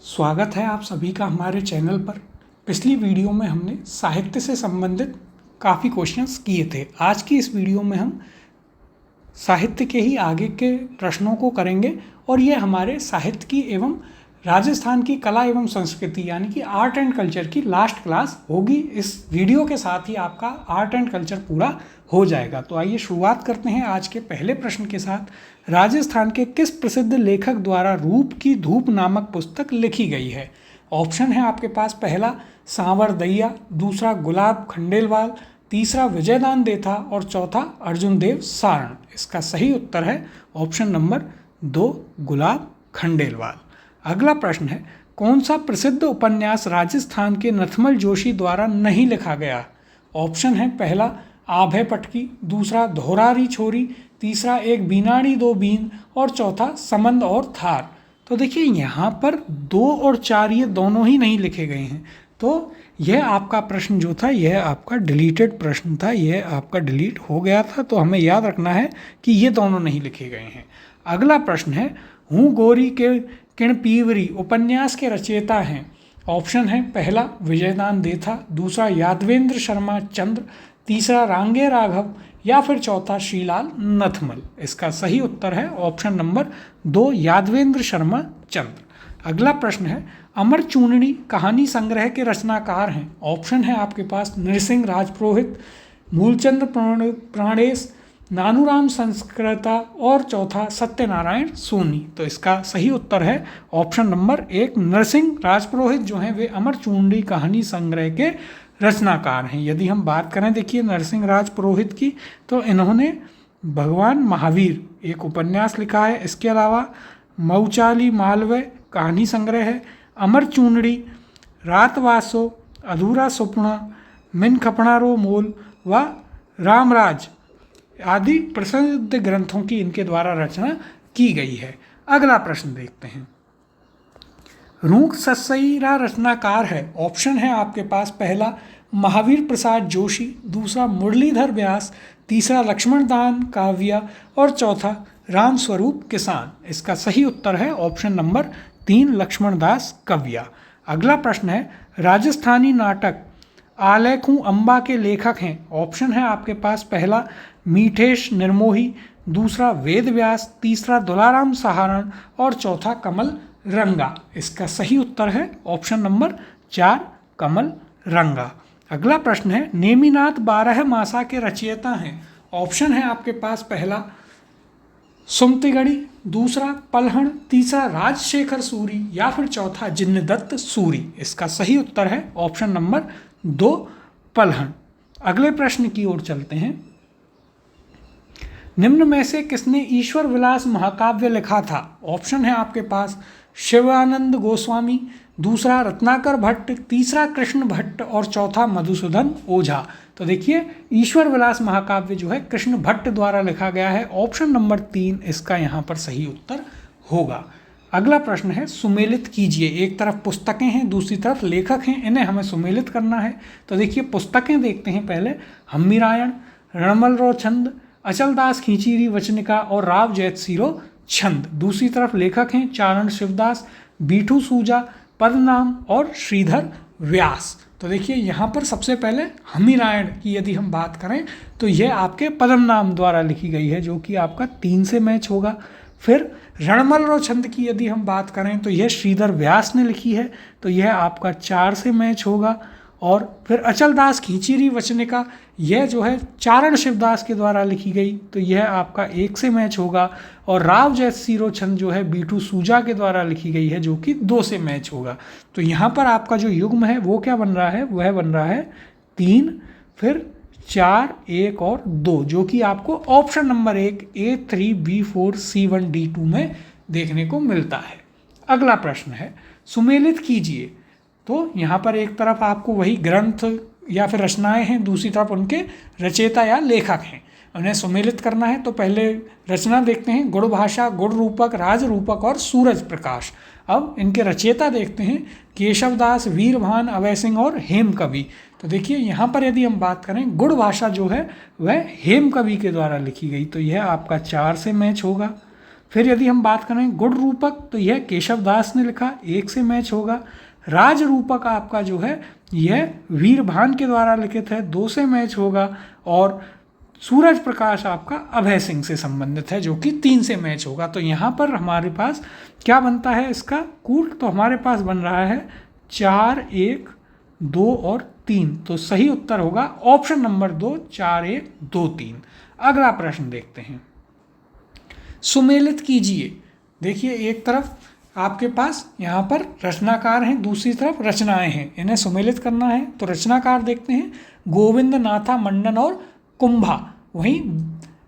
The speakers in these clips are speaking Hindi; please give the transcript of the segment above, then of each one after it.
स्वागत है आप सभी का हमारे चैनल पर। पिछली वीडियो में हमने साहित्य से संबंधित काफ़ी क्वेश्चंस किए थे। आज की इस वीडियो में हम साहित्य के ही आगे के प्रश्नों को करेंगे और ये हमारे साहित्य की एवं राजस्थान की कला एवं संस्कृति यानी कि आर्ट एंड कल्चर की लास्ट क्लास होगी। इस वीडियो के साथ ही आपका आर्ट एंड कल्चर पूरा हो जाएगा। तो आइए शुरुआत करते हैं आज के पहले प्रश्न के साथ। राजस्थान के किस प्रसिद्ध लेखक द्वारा रूप की धूप नामक पुस्तक लिखी गई है? ऑप्शन है आपके पास, पहला सांवर दहिया, दूसरा गुलाब खंडेलवाल, तीसरा विजयदान देथा और चौथा अर्जुन देव सारण। इसका सही उत्तर है ऑप्शन नंबर 2 गुलाब खंडेलवाल। अगला प्रश्न है, कौन सा प्रसिद्ध उपन्यास राजस्थान के नथमल जोशी द्वारा नहीं लिखा गया? ऑप्शन है, पहला आभे पटकी, दूसरा धोरारी छोरी, तीसरा एक बीनाड़ी दो बीन और चौथा समंद और थार। तो देखिए यहाँ पर 2 और 4 ये दोनों ही नहीं लिखे गए हैं। तो यह आपका प्रश्न जो था यह आपका डिलीटेड प्रश्न था, यह आपका डिलीट हो गया था। तो हमें याद रखना है कि ये दोनों नहीं लिखे गए हैं। अगला प्रश्न है, हूँ गोरी के किण पीवरी उपन्यास के रचयिता हैं? ऑप्शन है, पहला विजयदान देथा, दूसरा यादवेंद्र शर्मा चंद्र, तीसरा रांगे राघव या फिर चौथा श्रीलाल नथमल। इसका सही उत्तर है ऑप्शन नंबर 2 यादवेंद्र शर्मा चंद्र। अगला प्रश्न है, अमर चूनड़ी कहानी संग्रह के रचनाकार हैं? ऑप्शन है आपके पास, नरसिंह राजपुरोहित, मूलचंद प्राणेश, नानूराम संस्कृता और चौथा सत्यनारायण सोनी। तो इसका सही उत्तर है ऑप्शन नंबर 1 नरसिंह राजपुरोहित जो हैं वे अमर चूनड़ी कहानी संग्रह के रचनाकार हैं। यदि हम बात करें देखिए नरसिंह राजपुरोहित की, तो इन्होंने भगवान महावीर एक उपन्यास लिखा है। इसके अलावा मऊचाली मालवय कहानी संग्रह है, अमर चूनड़ी, रातवासो, अधूरा सुपना, मिन खपणारो मोल व रामराज आदि प्रसिद्ध ग्रंथों की इनके द्वारा रचना की गई है। अगला प्रश्न देखते हैं, रूख सस्सईरा रचनाकार है? ऑप्शन है आपके पास, पहला महावीर प्रसाद जोशी, दूसरा मुरलीधर व्यास, तीसरा लक्ष्मणदान काव्या और चौथा रामस्वरूप किसान। इसका सही उत्तर है ऑप्शन नंबर 3 लक्ष्मणदास काव्या। अगला प्रश्न है, राजस्थानी नाटक आलेखूं अम्बा के लेखक हैं? ऑप्शन है आपके पास, पहला मीठेश निर्मोही, दूसरा वेद व्यास, तीसरा दुलाराम सहारण और चौथा कमल रंगा। इसका सही उत्तर है ऑप्शन नंबर 4 कमल रंगा। अगला प्रश्न है, नेमिनाथ 12 मासा के रचयिता हैं? ऑप्शन है आपके पास, पहला सुमतिगढ़ी, दूसरा पलहण, तीसरा राजशेखर सूरी या फिर चौथा जिन्नदत्त सूरी। इसका सही उत्तर है ऑप्शन नंबर 2 पलहण। अगले प्रश्न की ओर चलते हैं, निम्न में से किसने ईश्वर विलास महाकाव्य लिखा था? ऑप्शन है आपके पास, शिवानंद गोस्वामी, दूसरा रत्नाकर भट्ट, तीसरा कृष्ण भट्ट और चौथा मधुसूदन ओझा। तो देखिए ईश्वर विलास महाकाव्य जो है कृष्ण भट्ट द्वारा लिखा गया है। ऑप्शन नंबर 3 इसका यहाँ पर सही उत्तर होगा। अगला प्रश्न है, सुमेलित कीजिए। एक तरफ पुस्तकें हैं, दूसरी तरफ लेखक हैं, इन्हें हमें सुमेलित करना है। तो देखिए पुस्तकें देखते हैं पहले, हम्मीरायण, रणमलरो छंद, अचलदास खींचीरी वचनिका और राव जैतसीरो छंद। दूसरी तरफ लेखक हैं चारण शिवदास, बीठू सूजा, पदनाम और श्रीधर व्यास। तो देखिए यहाँ पर सबसे पहले हम्मीरायण की यदि हम बात करें तो यह आपके पदमनाम द्वारा लिखी गई है जो कि आपका 3 से मैच होगा। फिर रणमल छंद की यदि हम बात करें तो यह श्रीधर व्यास ने लिखी है, तो यह आपका 4 से मैच होगा। और फिर अचलदास खींचीरी वचनिका यह जो है चारण शिवदास के द्वारा लिखी गई, तो यह आपका 1 से मैच होगा। और राव जैतसीरो छंद जो है बीठू सूजा के द्वारा लिखी गई है जो कि 2 से मैच होगा। तो यहाँ पर आपका जो युग्म है वो क्या बन रहा है, वह बन रहा है 3, फिर 4, 1 और 2 जो कि आपको option number 1 A3 B4 C1 D2 में देखने को मिलता है। अगला प्रश्न है, सुमेलित कीजिए। तो यहाँ पर एक तरफ आपको वही ग्रंथ या फिर रचनाएं हैं, दूसरी तरफ उनके रचयिता या लेखक हैं, उन्हें सुमेलित करना है। तो पहले रचना देखते हैं, गुण भाषा, गुण रूपक, राज रूपक और सूरज प्रकाश। अब इनके रचयिता देखते हैं, केशवदास, वीरभान, अभय सिंह और हेम कवि। तो देखिए यहाँ पर यदि हम बात करें, गुण भाषा जो है वह हेम कवि के द्वारा लिखी गई, तो यह आपका 4 से मैच होगा। फिर यदि हम बात करें गुण रूपक तो यह केशव दास ने लिखा, 1 से मैच होगा। राज रूपक आपका जो है यह वीरभान के द्वारा लिखित है, 2 से मैच होगा। और सूरज प्रकाश आपका अभय सिंह से संबंधित है जो कि 3 से मैच होगा। तो यहाँ पर हमारे पास क्या बनता है इसका कूट, तो हमारे पास बन रहा है 4, 1, 2 और 3। तो सही उत्तर होगा ऑप्शन नंबर 2, 4, 1, 2, 3। अगला प्रश्न देखते हैं, सुमेलित कीजिए। देखिए एक तरफ आपके पास यहाँ पर रचनाकार हैं, दूसरी तरफ रचनाएं हैं, इन्हें सुमेलित करना है। तो रचनाकार देखते हैं गोविंद, नाथा, मंडन और कुंभा। वहीं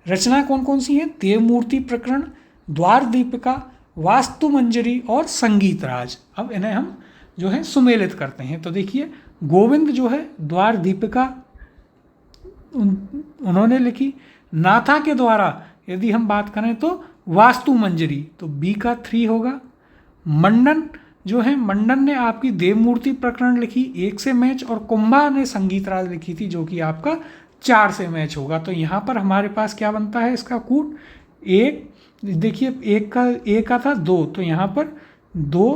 रचना कौन कौन सी हैं, देवमूर्ति प्रकरण, द्वार दीपिका, वास्तु मंजरी और संगीत राज। अब इन्हें हम जो है सुमेलित करते हैं। तो देखिए गोविंद जो है द्वार दीपिका उन्होंने लिखी, नाथा के द्वारा यदि हम बात करें तो वास्तु मंजरी, तो बी का 3 होगा। मंडन जो है, मंडन ने आपकी देवमूर्ति प्रकरण लिखी, 1 से मैच, और कुंभा ने संगीत राज लिखी थी जो कि आपका 4 से मैच होगा। तो यहाँ पर हमारे पास क्या बनता है इसका कूट, 1, देखिए एक का था 2, तो यहाँ पर 2,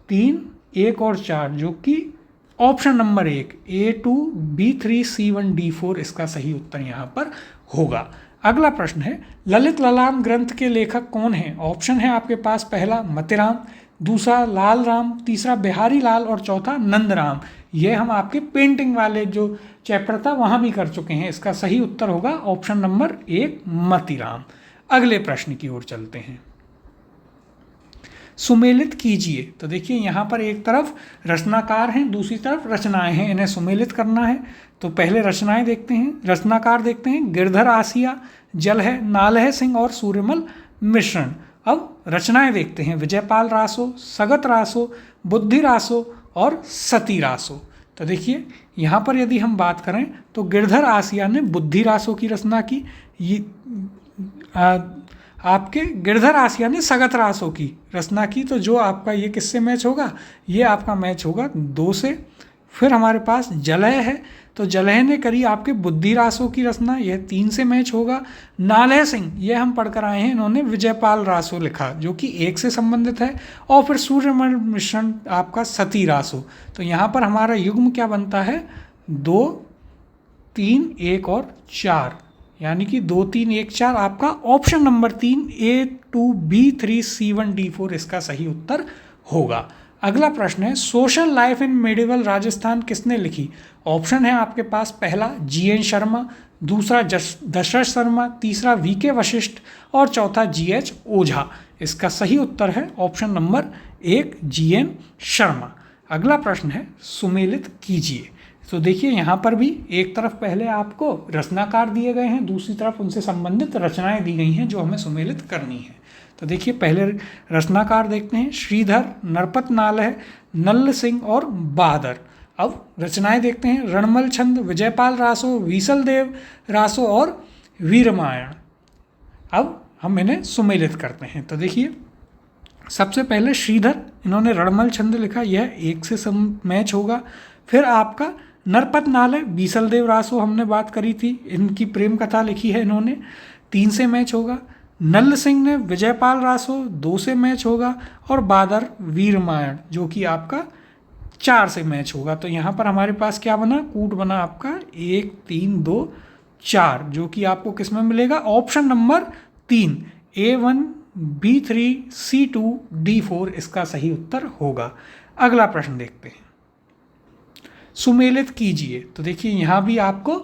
3, 1 और 4 जो कि option number 1 A2, B3, C1, D4 इसका सही उत्तर यहाँ पर होगा। अगला प्रश्न है ललित ललाम ग्रंथ के लेखक कौन हैं। ऑप्शन है आपके पास, पहला मतिराम, दूसरा लाल राम, तीसरा बिहारी लाल और चौथा नंदराम। ये हम आपके पेंटिंग वाले जो चैप्टर था वहाँ भी कर चुके हैं। इसका सही उत्तर होगा ऑप्शन नंबर 1 मतिराम। अगले प्रश्न की ओर चलते हैं, सुमेलित कीजिए। तो देखिए यहाँ पर एक तरफ रचनाकार हैं, दूसरी तरफ रचनाएं हैं, इन्हें सुमेलित करना है। तो पहले रचनाएं देखते हैं, रचनाकार देखते हैं गिरधर आसिया, जल है, नालह सिंह और सूर्यमल मिश्रण। अब रचनाएं देखते हैं, विजयपाल रासो, सगत रासो, बुद्धि रासो और सती रासो। तो देखिए यहाँ पर यदि हम बात करें तो गिरधर आसिया ने बुद्धि रासो की रचना की, ये आपके गिरधर आसिया ने सगत रासो की रचना की। तो जो आपका ये किससे मैच होगा, ये आपका मैच होगा 2 से। फिर हमारे पास जलह है, तो जलह ने करी आपके बुद्धि रासो की रचना, यह 3 से मैच होगा। नालह सिंह ये हम पढ़कर आए हैं, इन्होंने विजयपाल रासो लिखा जो कि 1 से संबंधित है। और फिर सूर्यमल मिश्रण आपका सती रासो। तो यहाँ पर हमारा युग्म क्या बनता है, 2, 3, 1 और 4, यानी कि 2, 3, 1, 4 आपका option number 3 A2, B3, C1, D4 इसका सही उत्तर होगा। अगला प्रश्न है social life in medieval Rajasthan किसने लिखी। ऑप्शन है आपके पास, पहला GN शर्मा, दूसरा दशरथ शर्मा, तीसरा VK वशिष्ठ और चौथा GH ओझा। इसका सही उत्तर है ऑप्शन नंबर 1 GN शर्मा। अगला प्रश्न है सुमेलित कीजिए। तो देखिए यहाँ पर भी एक तरफ पहले आपको रचनाकार दिए गए हैं, दूसरी तरफ उनसे संबंधित रचनाएं दी गई हैं जो हमें सुमेलित करनी है। तो देखिए पहले रचनाकार देखते हैं, श्रीधर, नरपत नालह, नल्ल सिंह और बहादुर। अब रचनाएं देखते हैं, रणमल छंद, विजयपाल रासो, विसल देव रासो और वीरमायण। अब हम इन्हें सुमेलित करते हैं। तो देखिए सबसे पहले श्रीधर, इन्होंने रणमल छंद लिखा, यह 1 से मैच होगा। फिर आपका नरपत नालह, बीसल देव रासो हमने बात करी थी, इनकी प्रेम कथा लिखी है इन्होंने, 3 से मैच होगा। नल्ल सिंह ने विजयपाल रासो, 2 से मैच होगा। और बहादुर वीरमायण जो कि आपका 4 से मैच होगा। तो यहाँ पर हमारे पास क्या बना, कूट बना आपका 1, 3, 2, 4 जो कि आपको किस में मिलेगा, option number 3 A1, B3, C2, D4 इसका सही उत्तर होगा। अगला प्रश्न देखते हैं, सुमेलित कीजिए। तो देखिए यहाँ भी आपको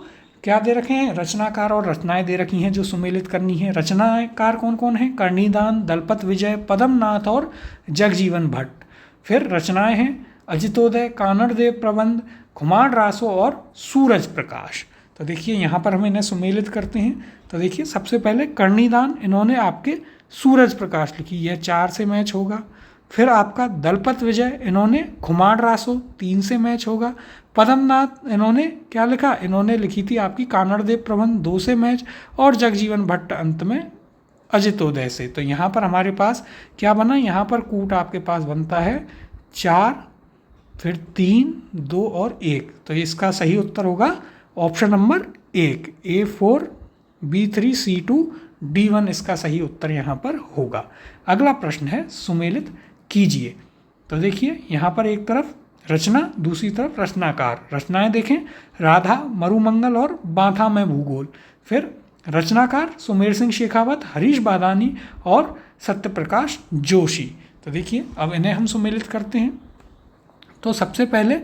क्या दे रखे हैं, रचनाकार और रचनाएं दे रखी हैं जो सुमेलित करनी है। रचनाकार कौन कौन है, कर्णिदान, दलपत विजय, पद्मनाथ और जगजीवन भट्ट। फिर रचनाएं हैं अजितोदय, कानड़देव प्रबंध, खुमार रासो और सूरज प्रकाश। तो देखिए यहाँ पर हम इन्हें सुमेलित करते हैं। तो देखिए सबसे पहले कर्णिदान, इन्होंने आपके सूरज प्रकाश लिखी, यह 4 से मैच होगा। फिर आपका दलपत विजय, इन्होंने खुमार रासो, 3 से मैच होगा। पद्मनाथ इन्होंने क्या लिखा, इन्होंने लिखी थी आपकी कानड़देव प्रबंध, 2 से मैच। और जगजीवन भट्ट अंत में अजितोदय से। तो यहाँ पर हमारे पास क्या बना, यहाँ पर कूट आपके पास बनता है 4, फिर 3, 2 और 1। तो इसका सही उत्तर होगा option number 1 A4, B3, C2, D1 इसका सही उत्तर यहाँ पर होगा। अगला प्रश्न है सुमेलित कीजिए। तो देखिए यहाँ पर एक तरफ रचना, दूसरी तरफ रचनाकार। रचनाएं देखें, राधा, मरुमंगल और बांथा में भूगोल। फिर रचनाकार सुमेर सिंह शेखावत, हरीश बादानी और सत्यप्रकाश जोशी। तो देखिए अब इन्हें हम सुमेलित करते हैं। तो सबसे पहले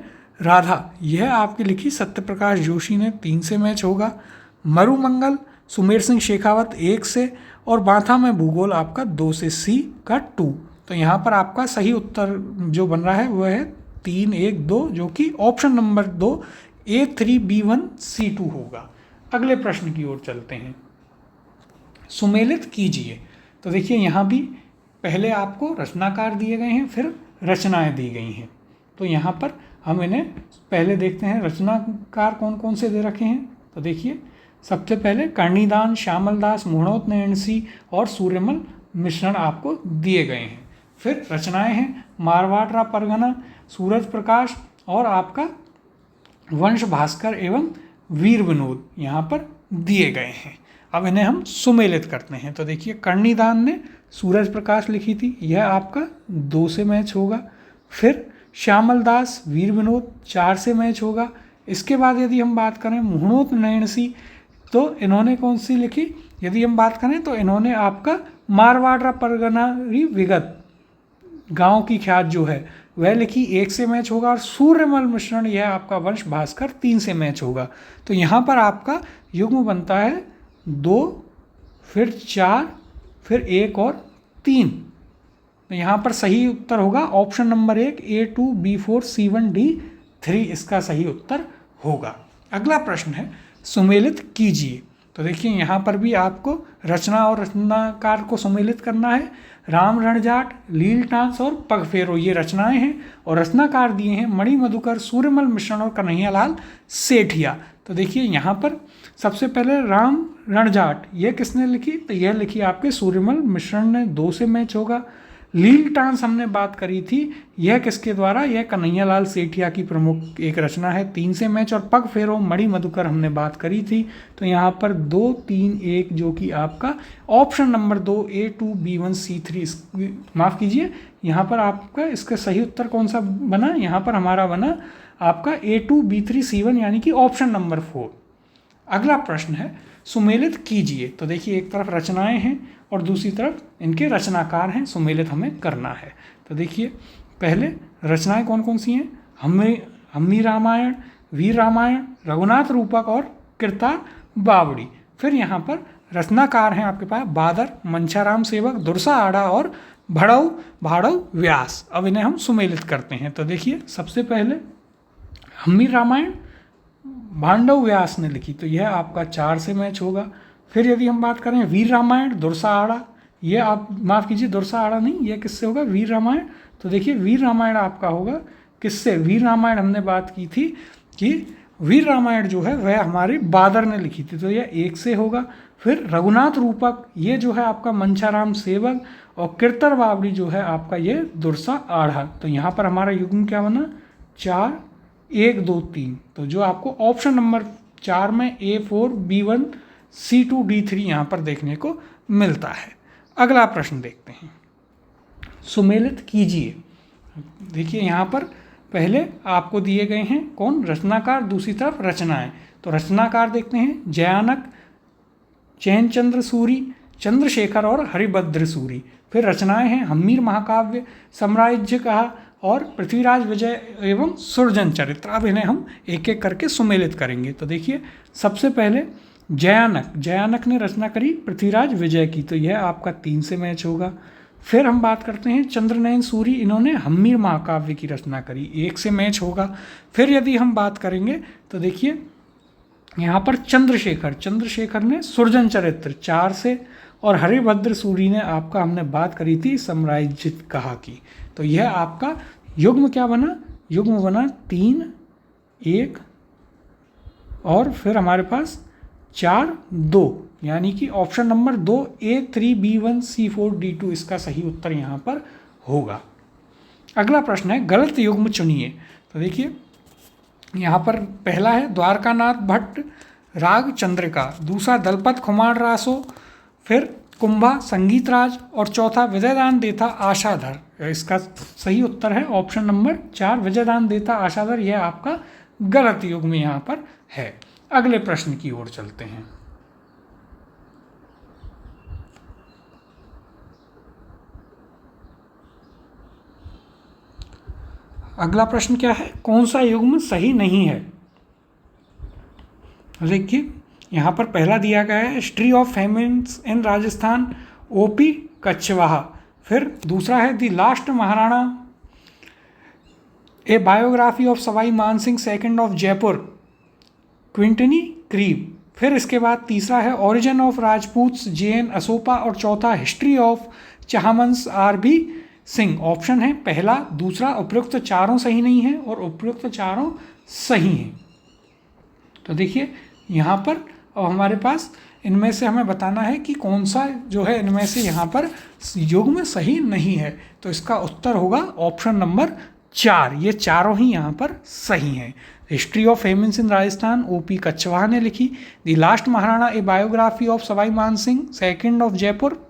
राधा, यह आपकी लिखी सत्यप्रकाश जोशी ने 3 से मैच होगा। मरुमंगल सुमेर सिंह शेखावत 1 से, और बांथा में भूगोल आपका 2 से, सी का 2। तो यहाँ पर आपका सही उत्तर जो बन रहा है वह है 3, 1, 2, जो कि ऑप्शन नंबर 2 A3B1C2 होगा। अगले प्रश्न की ओर चलते हैं। सुमेलित कीजिए। तो देखिए यहाँ भी पहले आपको रचनाकार दिए गए हैं, फिर रचनाएं दी गई हैं। तो यहाँ पर हम इन्हें पहले देखते हैं रचनाकार कौन कौन से दे रखे हैं। तो देखिए सबसे पहले कर्णीदान, श्यामल दास, मुहणोत नयनसी और सूर्यमल मिश्रण आपको दिए गए हैं। फिर रचनाएं हैं मारवाड़ परगना, सूरज प्रकाश और आपका वंश भास्कर एवं वीर विनोद यहाँ पर दिए गए हैं। अब इन्हें हम सुमेलित करते हैं। तो देखिए कर्णीदान ने सूरज प्रकाश लिखी थी, यह आपका 2 से मैच होगा। फिर श्यामल दास, वीर विनोद 4 से मैच होगा। इसके बाद यदि हम बात करें मुहणोत नयनसी, तो इन्होंने कौन सी लिखी, यदि हम बात करें तो इन्होंने आपका मारवाड़ परगना विगत गांव की ख्यात जो है वह लिखी, 1 से मैच होगा। और सूर्यमल मिश्रण यह आपका वंश भास्कर 3 से मैच होगा। तो यहाँ पर आपका युग्म बनता है 2, फिर 4, फिर 1 और 3। तो यहाँ पर सही उत्तर होगा ऑप्शन नंबर 1 A2B4C1D3 इसका सही उत्तर होगा। अगला प्रश्न है सुमेलित कीजिए। तो देखिए यहाँ पर भी आपको रचना और रचनाकार को सुमेलित करना है। राम रणजाट, लील टांस और पगफेरो ये रचनाएं हैं, और रचनाकार दिए हैं मणि मधुकर, सूर्यमल मिश्रण और कन्हैयालाल सेठिया। तो देखिए यहाँ पर सबसे पहले राम रणजाट ये किसने लिखी, तो यह लिखी आपके सूर्यमल मिश्रण ने, 2 से मैच होगा। लील टांस हमने बात करी थी, यह किसके द्वारा, यह कन्हैयालाल सेठिया की प्रमुख एक रचना है, 3 से मैच। और पग फेरो मणि मधुकर हमने बात करी थी, तो यहाँ पर 2, 3, 1 जो कि आपका ऑप्शन नंबर 2 A2B1C3 माफ़ कीजिए, यहाँ पर आपका इसका सही उत्तर कौन सा बना, यहाँ पर हमारा बना आपका A2B3C1 यानी कि ऑप्शन नंबर 4। अगला प्रश्न है सुमेलित कीजिए। तो देखिए एक तरफ रचनाएं हैं और दूसरी तरफ इनके रचनाकार हैं, सुमेलित हमें करना है। तो देखिए पहले रचनाएं कौन कौन सी हैं, हम्मी रामायण, वीर रामायण, रघुनाथ रूपक और किरतार बावड़ी। फिर यहाँ पर रचनाकार हैं आपके पास बादर, मंछाराम सेवक, दुर्सा आड़ा और भाड़व व्यास। अब इन्हें हम सुमेलित करते हैं। तो देखिए सबसे पहले हम्मी रामायण भांडव व्यास ने लिखी, तो यह आपका 4 से मैच होगा। फिर यदि हम बात करें वीर रामायण दुर्सा आड़ा, ये आप माफ़ कीजिए दुर्सा आड़ा नहीं, यह किससे होगा, वीर रामायण। तो देखिए वीर रामायण आपका होगा किससे, वीर रामायण हमने बात की थी कि वीर रामायण जो है वह हमारे बादर ने लिखी थी, तो यह 1 से होगा। फिर रघुनाथ रूपक ये जो है आपका मंछाराम सेवक, और किरतर बावड़ी जो है आपका ये दुर्सा आढ़ा। तो यहाँ पर हमारा युग्म क्या बना, 4, 1, 2, 3। तो जो आपको ऑप्शन नंबर 4 में A4B1C2D3 यहाँ पर देखने को मिलता है। अगला प्रश्न देखते हैं, सुमेलित कीजिए। देखिए यहाँ पर पहले आपको दिए गए हैं कौन, रचनाकार, दूसरी तरफ रचनाएं। तो रचनाकार देखते हैं जयानक, चैनचंद्र सूरी, चंद्रशेखर और हरिभद्र सूरी। फिर रचनाएं हैं हम्मीर महाकाव्य, साम्राज्य कहा और पृथ्वीराज विजय एवं सुरजन चरित्र। अब इन्हें हम एक एक करके सुमेलित करेंगे। तो देखिए सबसे पहले जयानक ने रचना करी पृथ्वीराज विजय की, तो यह आपका 3 से मैच होगा। फिर हम बात करते हैं चंद्रनयन सूरी, इन्होंने हम्मीर महाकाव्य की रचना करी, 1 से मैच होगा। फिर यदि हम बात करेंगे तो देखिए यहाँ पर चंद्रशेखर ने सुरजन चरित्र 4 से, और हरिभद्र सूरी ने आपका हमने बात करी थी साम्राज्य कहा की। तो यह आपका युग्म क्या बना, युग्म बना 3, 1 और फिर हमारे पास 4, 2 यानी कि ऑप्शन नंबर 2 A3B1C4D2 इसका सही उत्तर यहाँ पर होगा। अगला प्रश्न है गलत युग्म चुनिए। तो देखिए यहाँ पर पहला है द्वारकानाथ भट्ट राग चंद्रिका, दूसरा दलपत खुमार रासो, फिर कुंभा संगीतराज और चौथा विजयदान देता आशाधर। इसका सही उत्तर है ऑप्शन नंबर 4 विजयदान देता आशाधर। यह आपका गलत युग्म यहाँ पर है। अगले प्रश्न की ओर चलते हैं। अगला प्रश्न क्या है, कौन सा युग्म सही नहीं है। देखिए यहाँ पर पहला दिया गया है history of famines in Rajasthan, OP Kachhwaha. फिर दूसरा है the last Maharana, a biography of Sawai Mansingh second of Jaipur, Quintin Crewe. फिर इसके बाद तीसरा है origin of Rajputs, J N. Asopa. और चौथा history of Chahamans, R B. Singh. Option है पहला, दूसरा, उपयुक्त चारों सही नहीं है और उपयुक्त चारों सही हैं। तो देखिए यहाँ पर अब हमारे पास इनमें से हमें बताना है कि कौन सा जो है इनमें से यहाँ पर युग्म सही नहीं है। तो इसका उत्तर होगा ऑप्शन नंबर 4। ये चारों ही यहाँ पर सही हैं। History of famines in Rajasthan, OP Kachhwaha ने लिखी। The last Maharana, a biography of Sawai Mansingh second of Jaipur,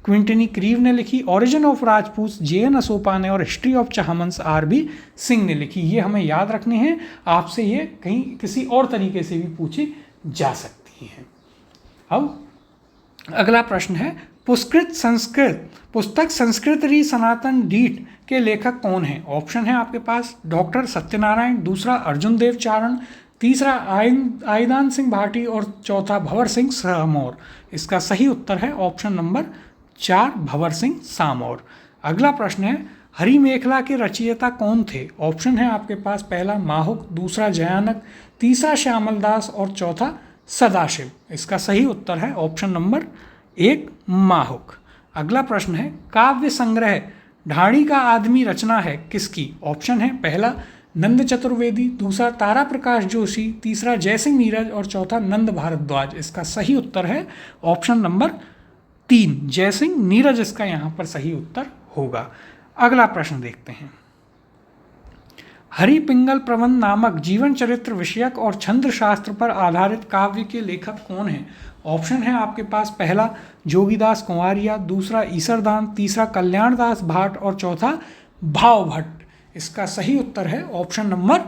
Quintin Crewe ने लिखी। Origin of Rajput, J N. Asopa ने। और history of Chahamans, R B. Singh ने लिखी। ये हमें याद रखने हैं, आपसे ये कहीं किसी और तरीके से भी पूछी जा सकती हैं। अब अगला प्रश्न है, पुष्कृत संस्कृत पुस्तक संस्कृत री सनातन डीठ के लेखक कौन है। ऑप्शन है आपके पास डॉक्टर सत्यनारायण, दूसरा अर्जुन देव चारण, तीसरा आईदान सिंह भाटी और चौथा भंवर सिंह सामौर। इसका सही उत्तर है ऑप्शन नंबर 4 भंवर सिंह सामौर। अगला प्रश्न है, हरि मेखला के रचयिता कौन थे। ऑप्शन है आपके पास पहला माहुक, दूसरा जयानक, तीसरा श्यामल दास और चौथा सदाशिव। इसका सही उत्तर है ऑप्शन नंबर 1 माहुक। अगला प्रश्न है, काव्य संग्रह ढाणी का आदमी रचना है किसकी। ऑप्शन है पहला नंद चतुर्वेदी, दूसरा तारा प्रकाश जोशी, तीसरा जयसिंह नीरज और चौथा नंद भारद्वाज। इसका सही उत्तर है ऑप्शन नंबर 3 जयसिंह नीरज। इसका यहाँ पर सही उत्तर होगा। अगला प्रश्न देखते हैं, हरि पिंगल प्रबंध नामक जीवन चरित्र विषयक और छंद शास्त्र पर आधारित काव्य के लेखक कौन हैं। ऑप्शन है आपके पास पहला जोगीदास कुंवारिया, दूसरा ईसरदान, तीसरा कल्याणदास भाट और चौथा भाव भट्ट। इसका सही उत्तर है ऑप्शन नंबर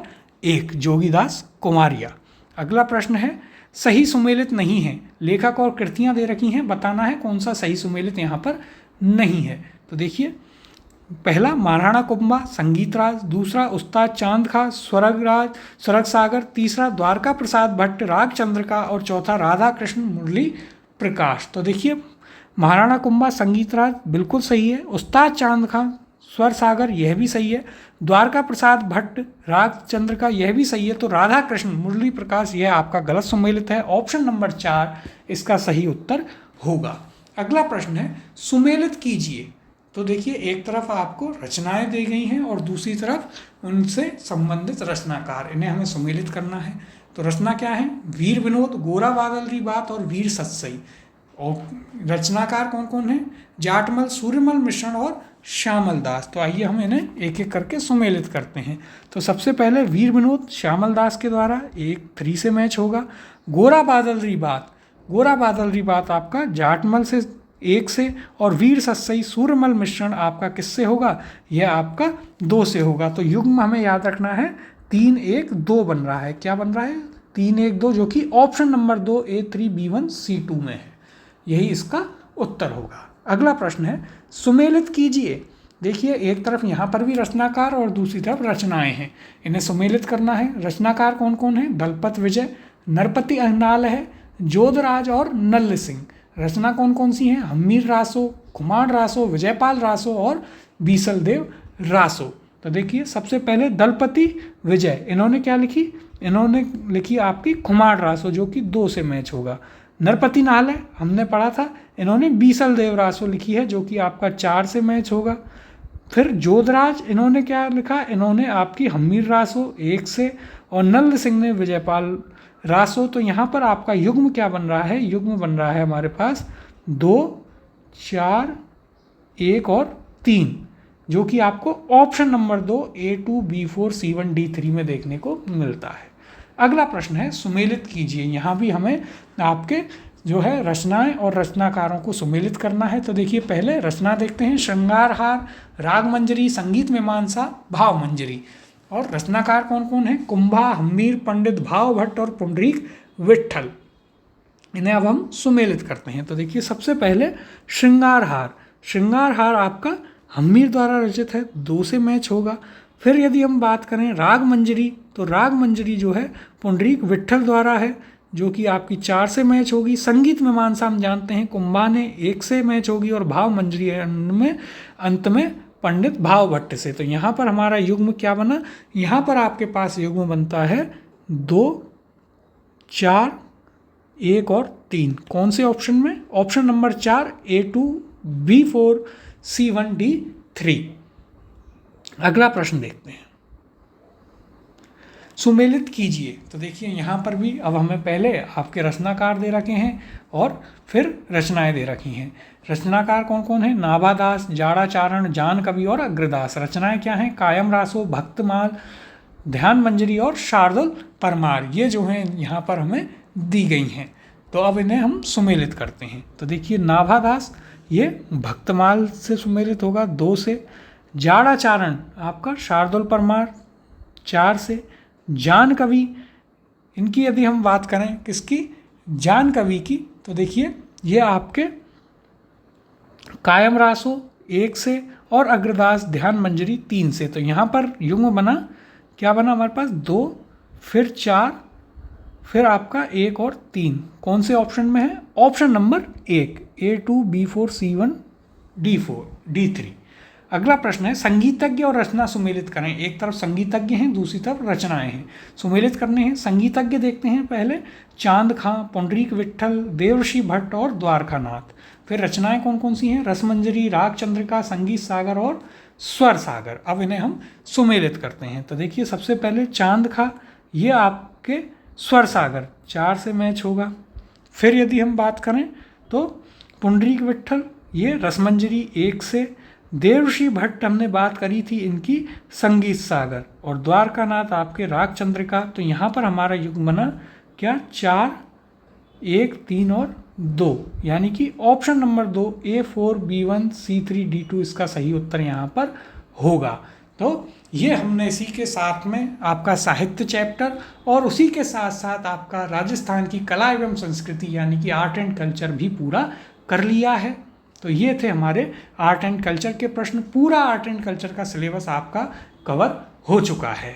1 जोगीदास कुंवारिया। अगला प्रश्न है, सही सुमेलित नहीं है, लेखक और कृतियां दे रखी हैं, बताना है कौन सा सही सुमेलित यहाँ पर नहीं है। तो देखिए पहला महाराणा कुंभा संगीतराज, दूसरा उस्ताद चांद खां स्वरग सागर, तीसरा द्वारका प्रसाद भट्ट राग चंद्रिका और चौथा राधा कृष्ण मुरली प्रकाश। तो देखिए महाराणा कुंभा संगीतराज बिल्कुल सही है, उस्ताद चांद खां स्वर सागर यह भी सही है, द्वारका प्रसाद भट्ट राग चंद्रिका यह भी सही है। तो राधा कृष्ण मुरली प्रकाश यह आपका गलत सुमेलित है, ऑप्शन नंबर 4 इसका सही उत्तर होगा। अगला प्रश्न है, सुमेलित कीजिए। तो देखिए एक तरफ आपको रचनाएं दी गई हैं और दूसरी तरफ उनसे संबंधित रचनाकार, इन्हें हमें सुमेलित करना है। तो रचना क्या है, वीर विनोद, गोरा बादल री बात और वीर सतसई। और रचनाकार कौन कौन है, जाटमल, सूर्यमल मिश्रण और श्यामल दास। तो आइए हम इन्हें एक एक करके सुमेलित करते हैं। तो सबसे पहले वीर विनोद श्यामल दास के द्वारा 1-3 से मैच होगा। गोरा बादल री बात आपका जाटमल से 1 से, और वीर सतसई सूर्यमल मिश्रण आपका किससे होगा, यह आपका 2 से होगा। तो युग्म हमें याद रखना है 3-1-2 बन रहा है। क्या बन रहा है, 3-1-2, जो कि ऑप्शन नंबर 2 A3B1C2 में है। यही इसका उत्तर होगा। अगला प्रश्न है, सुमेलित कीजिए। देखिए एक तरफ यहाँ पर भी रचनाकार और दूसरी तरफ रचनाएं हैं, इन्हें सुमेलित करना है। रचनाकार कौन कौन है, दलपत विजय, नरपति अहनाल है, जोधराज और नल्ल सिंह। रचना कौन कौन सी हैं, हम्मीर रासो, कुमार रासो, विजयपाल रासो और बीसल देव रासो। तो देखिए सबसे पहले दलपति विजय, इन्होंने क्या लिखी, इन्होंने लिखी आपकी कुमार रासो जो कि 2 से मैच होगा। नरपति नाल है, हमने पढ़ा था, इन्होंने बीसल देव रासो लिखी है जो कि आपका 4 से मैच होगा। फिर जोधराज, इन्होंने क्या लिखा, इन्होंने आपकी हम्मीर रासो 1 से, और नल्ल सिंह ने विजयपाल रासो। तो यहाँ पर आपका युग्म क्या बन रहा है, युग्म बन रहा है हमारे पास 2, 4, 1 और 3, जो कि आपको ऑप्शन नंबर 2 A2B4C1D3 में देखने को मिलता है। अगला प्रश्न है, सुमेलित कीजिए। यहाँ भी हमें आपके जो है रचनाएं और रचनाकारों को सुमेलित करना है। तो देखिए पहले रचना देखते हैं, श्रृंगार हार, राग मंजरी, संगीत मीमांसा, भाव मंजरी। और रचनाकार कौन कौन है? कुंभा, हम्मीर, पंडित भाव भट्ट और पुंडरीक विट्ठल। इन्हें अब हम सुमेलित करते हैं। तो देखिए सबसे पहले श्रृंगार हार। श्रृंगार हार आपका हम्मीर द्वारा रचित है, 2 से मैच होगा। फिर यदि हम बात करें राग मंजरी, तो राग मंजरी जो है पुंडरीक विट्ठल द्वारा है, जो कि आपकी 4 से मैच होगी। संगीत मीमांसा हम जानते हैं कुंभा ने 1 से मैच होगी, और भाव मंजरी अंत में पंडित भाव भट्ट से। तो यहाँ पर हमारा युग्म क्या बना? यहाँ पर आपके पास युग्म बनता है 2, 4, 1 और 3। कौन से ऑप्शन में? Option number 4, A2, B4, C1, D3। अगला प्रश्न देखते हैं, सुमेलित कीजिए। तो देखिए यहाँ पर भी अब हमें पहले आपके रचनाकार दे रखे हैं और फिर रचनाएं दे रखी हैं। रचनाकार कौन कौन है? नाभादास, जाड़ाचारण, जान कवि और अग्रदास। रचनाएं क्या हैं? कायम रासो, भक्तमाल, ध्यान मंजरी और शार्दुल परमार। ये जो हैं यहाँ पर हमें दी गई हैं। तो अब इन्हें हम सुमेलित करते हैं। तो देखिए नाभादास ये भक्तमाल से सुमेलित होगा 2 से। जाड़ाचारण आपका शार्दुल परमार 4 से। जान कवि, इनकी यदि हम बात करें किसकी? जान कवि की, तो देखिए ये आपके कायम रासो 1 से और अग्रदास ध्यान मंजरी 3 से। तो यहाँ पर युग्म बना, क्या बना हमारे पास? 2, फिर 4, फिर आपका 1 और 3। कौन से ऑप्शन में है? Option number 1, A2, B4, C1, D4, D3। अगला प्रश्न है, संगीतज्ञ और रचना सुमेलित करें। एक तरफ संगीतज्ञ हैं, दूसरी तरफ रचनाएं हैं, सुमेलित करने हैं। संगीतज्ञ देखते हैं पहले, चांद खां, पुंडरीक विट्ठल, देवर्षि भट्ट और द्वारकानाथ। फिर रचनाएं कौन कौन सी हैं? रसमंजरी, राग चंद्रिका, संगीत सागर और स्वर सागर। अब इन्हें हम सुमेलित करते हैं। तो देखिए सबसे पहले चांद खां, ये आपके स्वर सागर 4 से मैच होगा। फिर यदि हम बात करें तो पुंडरीक विट्ठल ये रसमंजरी 1 से। देवर्षि भट्ट हमने बात करी थी इनकी संगीत सागर, और द्वारकानाथ आपके राग चंद्रिका। तो यहाँ पर हमारा युग्म बना क्या? 4, 1, 3 और 2, यानी कि option number 2, A4, B1, C3, D2 इसका सही उत्तर यहाँ पर होगा। तो ये हमने इसी के साथ में आपका साहित्य चैप्टर और उसी के साथ साथ आपका राजस्थान की कला एवं संस्कृति यानी कि आर्ट एंड कल्चर भी पूरा कर लिया है। तो ये थे हमारे आर्ट एंड कल्चर के प्रश्न। पूरा आर्ट एंड कल्चर का सिलेबस आपका कवर हो चुका है।